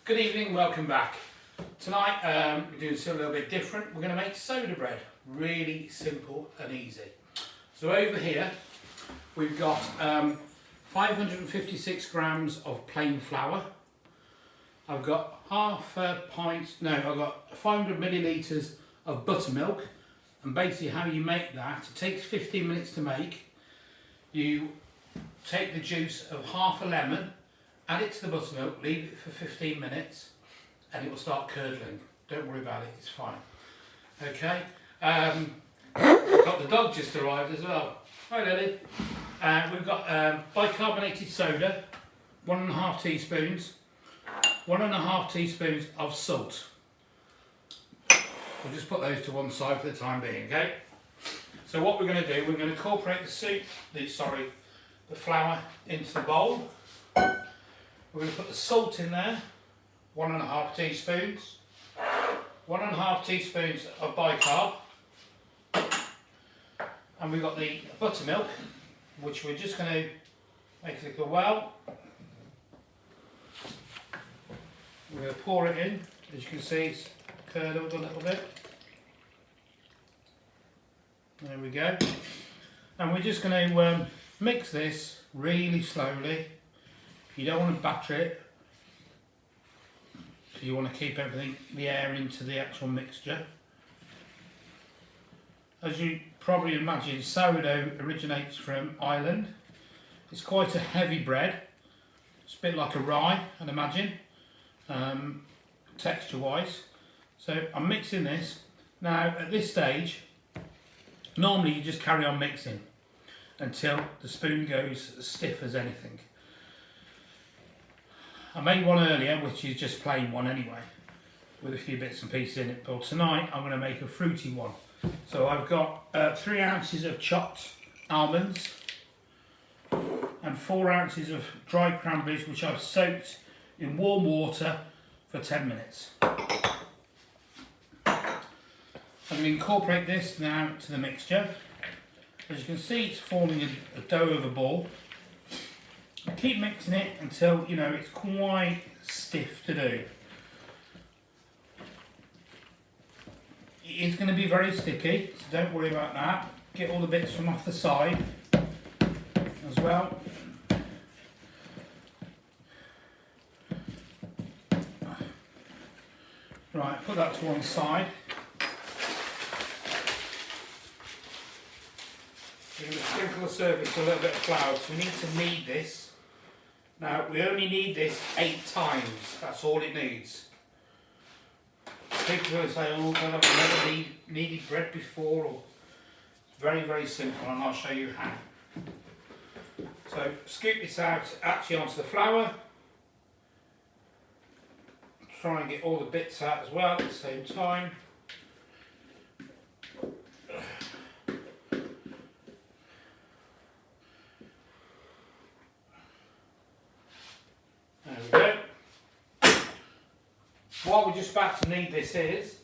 Good evening, welcome back. Tonight we're doing something a little bit different. We're going to make soda bread. Really simple and easy. So over here we've got 556 grams of plain flour. I've got I've got 500 millilitres of buttermilk. And basically how you make that, it takes 15 minutes to make. You take the juice of half a lemon, add it to the buttermilk, leave it for 15 minutes and it will start curdling. Don't worry about it, it's fine. Okay, we've got the dog just arrived as well. Hi Lily. We've got bicarbonated soda, 1.5 teaspoons, 1.5 teaspoons of salt. We'll just put those to one side for the time being, okay? So what we're going to do, we're going to incorporate the flour into the bowl. We're going to put the salt in there, 1.5 teaspoons, 1.5 teaspoons of bicarb, and we've got the buttermilk, which we're just going to make a little well. We're going to pour it in, as you can see it's curdled a little bit. There we go. And we're just going to mix this really slowly. You don't want to batter it, so you want to keep the air into the actual mixture. As you probably imagine, sourdough originates from Ireland. It's quite a heavy bread. It's a bit like a rye, I'd imagine, texture wise. So I'm mixing this. Now at this stage, normally you just carry on mixing until the spoon goes as stiff as anything. I made one earlier, which is just plain one anyway, with a few bits and pieces in it, but tonight I'm going to make a fruity one. So I've got 3 ounces of chopped almonds and 4 ounces of dried cranberries, which I've soaked in warm water for 10 minutes. I'm going to incorporate this now to the mixture. As you can see, it's forming a dough of a ball. I keep mixing it until it's quite stiff to do. It is going to be very sticky, so don't worry about that. Get all the bits from off the side as well. Right, put that to one side. We're going to sprinkle the surface with a little bit of flour, so we need to knead this. Now, we only need this 8 times, that's all it needs. People will say, oh, I've never kneaded bread before, or it's very, very simple, and I'll show you how. So, scoop this out actually onto the flour. Try and get all the bits out as well at the same time. What we're just about to knead this is,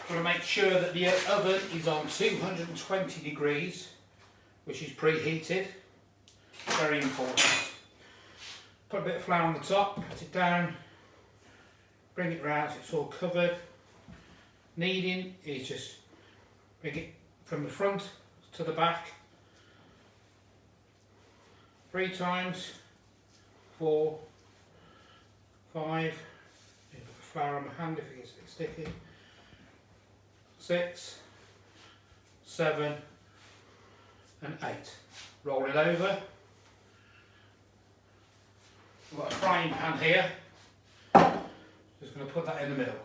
we're going to make sure that the oven is on 220 degrees, which is preheated. Very important. Put a bit of flour on the top, pat it down, bring it round so it's all covered. Kneading is just bring it from the front to the back 3 times, 4, 5. Flour on my hand if it gets a bit sticky. 6, 7 and 8. Roll it over. We've got a frying pan here. Just going to put that in the middle.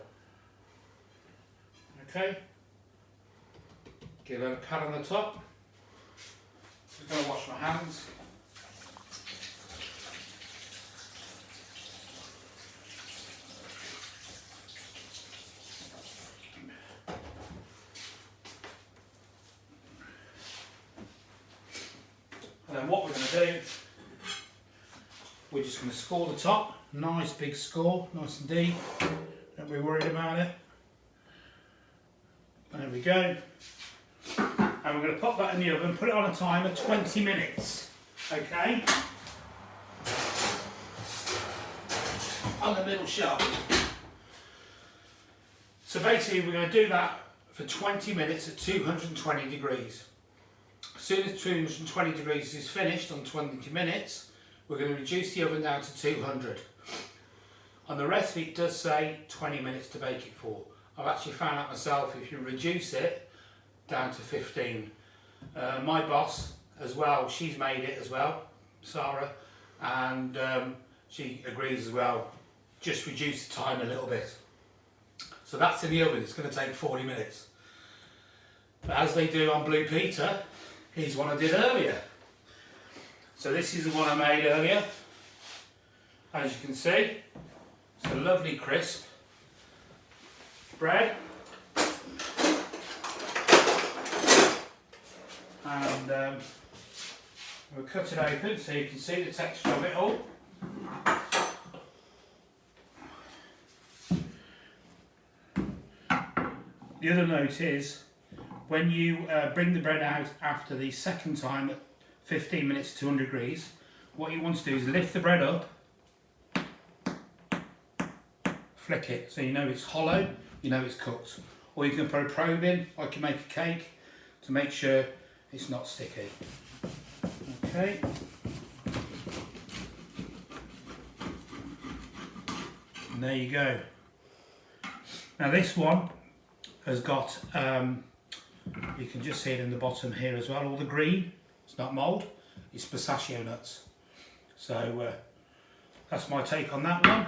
Okay. Give it a pat on the top. Just going to wash my hands. And then what we're going to do, we're just going to score the top, nice big score, nice and deep, don't be worried about it. There we go. And we're going to pop that in the oven, put it on a timer, 20 minutes, okay? on the middle shelf. So basically we're going to do that for 20 minutes at 220 degrees. As soon as 220 degrees is finished on 20 minutes, we're going to reduce the oven down to 200. On the recipe it does say 20 minutes to bake it for. I've actually found out myself, if you reduce it down to 15. My boss as well, she's made it as well, Sarah, and she agrees as well. Just reduce the time a little bit. So that's in the oven, it's going to take 40 minutes. But as they do on Blue Peter, here's one I did earlier. So this is the one I made earlier. As you can see, it's a lovely crisp bread. And we'll cut it open so you can see the texture of it all. The other note is, when you bring the bread out after the second time at 15 minutes 200 degrees, what you want to do is lift the bread up, flick it so you know it's hollow, you know it's cooked. Or you can put a probe in like you make a cake to make sure it's not sticky. Okay. And there you go. Now this one has got, you can just see it in the bottom here as well, all the green, it's not mould, it's pistachio nuts. So that's my take on that one.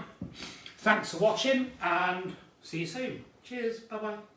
Thanks for watching and see you soon. Cheers, bye bye.